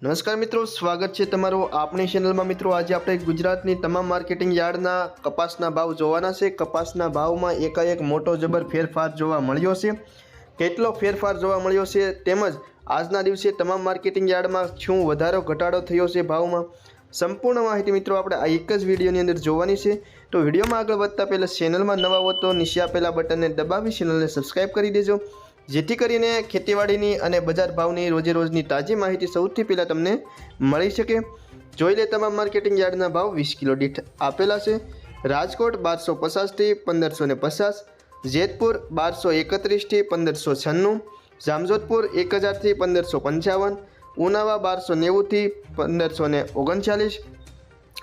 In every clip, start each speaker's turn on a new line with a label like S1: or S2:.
S1: નમસ્કાર મિત્રો, સ્વાગત છે તમારું આપણી ચેનલમાં। મિત્રો આજે આપણે ગુજરાતની તમામ માર્કેટિંગ યાર્ડના કપાસના ભાવ જોવાના છે। કપાસના ભાવમાં એકાએક મોટો જબર ફેરફાર જોવા મળ્યો છે। કેટલો ફેરફાર જોવા મળ્યો છે તેમજ આજના દિવસે તમામ માર્કેટિંગ યાર્ડમાં શું વધારો ઘટાડો થયો છે ભાવમાં, સંપૂર્ણ માહિતી મિત્રો આપણે આ એક જ વિડીયોની અંદર જોવાની છે। તો વિડીયોમાં આગળ વધતા પહેલાં ચેનલમાં નવા હો તો નીચે આપેલા બટનને દબાવી ચેનલને સબસ્ક્રાઈબ કરી દેજો, જેથી કરીને ખેતીવાડીની અને બજાર ભાવની રોજે રોજની તાજી માહિતી સૌથી પહેલાં તમને મળી શકે। જોઈ લે તમામ માર્કેટિંગ યાર્ડના ભાવ 20 કિલો દીઠ આપેલા છે। રાજકોટ 1250 થી 1550, જેતપુર 1231 થી 1596, જામજોધપુર 1000 થી 1555, ઉનાવા 1290 થી 1539,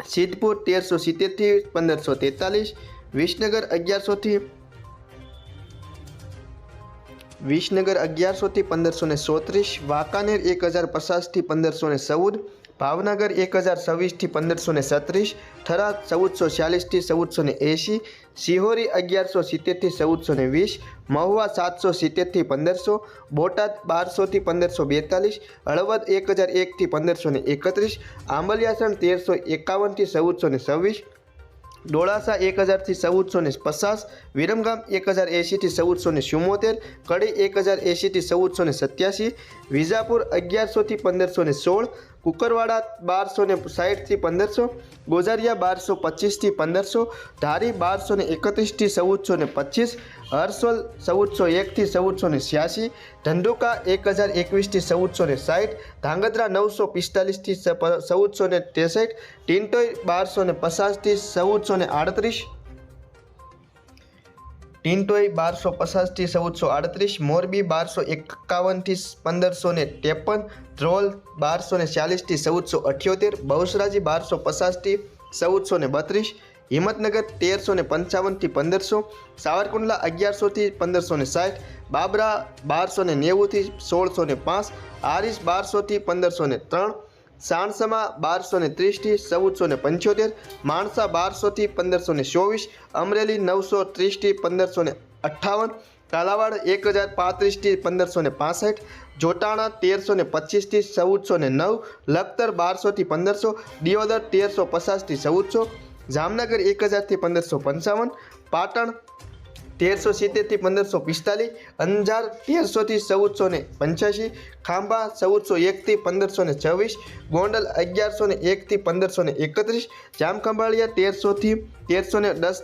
S1: સિદ્ધપુર 1370 થી 1543, વિસનગર 1100 થી 1534, વાંકાનેર 1050 થી 1514, ભાવનગર 1026 થી 1537, થરાદ 1440 થી 1480, સિહોરી 1170 થી 1420, મહુવા 770 થી 1500, બોટાદ 1200 થી 1542, હળવદ 1001 થી 1531, આંબલિયાસણ 1351 થી 1426, ડોળાસા 1000 થી 1450, વિરમગામ 1080 થી 1474, કડી 1080 થી 1487, વિજાપુર 1100 થી 1516, કુકરવાડા 1260 થી 1500, ગોઝારિયા 1225 થી 1500, ધારી 1231 થી 1425, હરસોલ 1401 થી 1486, ધંધુકા 1021 થી 1460, ધાંગધ્રા 945 થી 1463, ટિન્ટોઈ 1250 થી 1438, મોરબી 1251 થી 1553, ધ્રોલ 1240 થી 1478, બહુચરાજી 1250 થી 1432, હિંમતનગર 1355 થી 1500, સાવરકુંડલા 1100 થી 1560, બાબરા 1290 થી 1605, હારીજ 1200 થી 1503, સાણસમા 1230 થી 1475, માણસા 1200 થી 1524, અમરેલી 930 થી 1558, કાલાવાડ 1035 થી 1565, જોટાણા 1325 થી 1409, લખતર 1200 થી 1500, દિયોદર 1350 થી 1400, જામનગર 1000 થી 1555, પાટણ 1370 થી 1545, અંજાર 1300 થી 1485, ખાંભા 1401 થી 1526, ગોંડલ 1101 થી 1531, જામખંભાળિયા 1300 થી 1310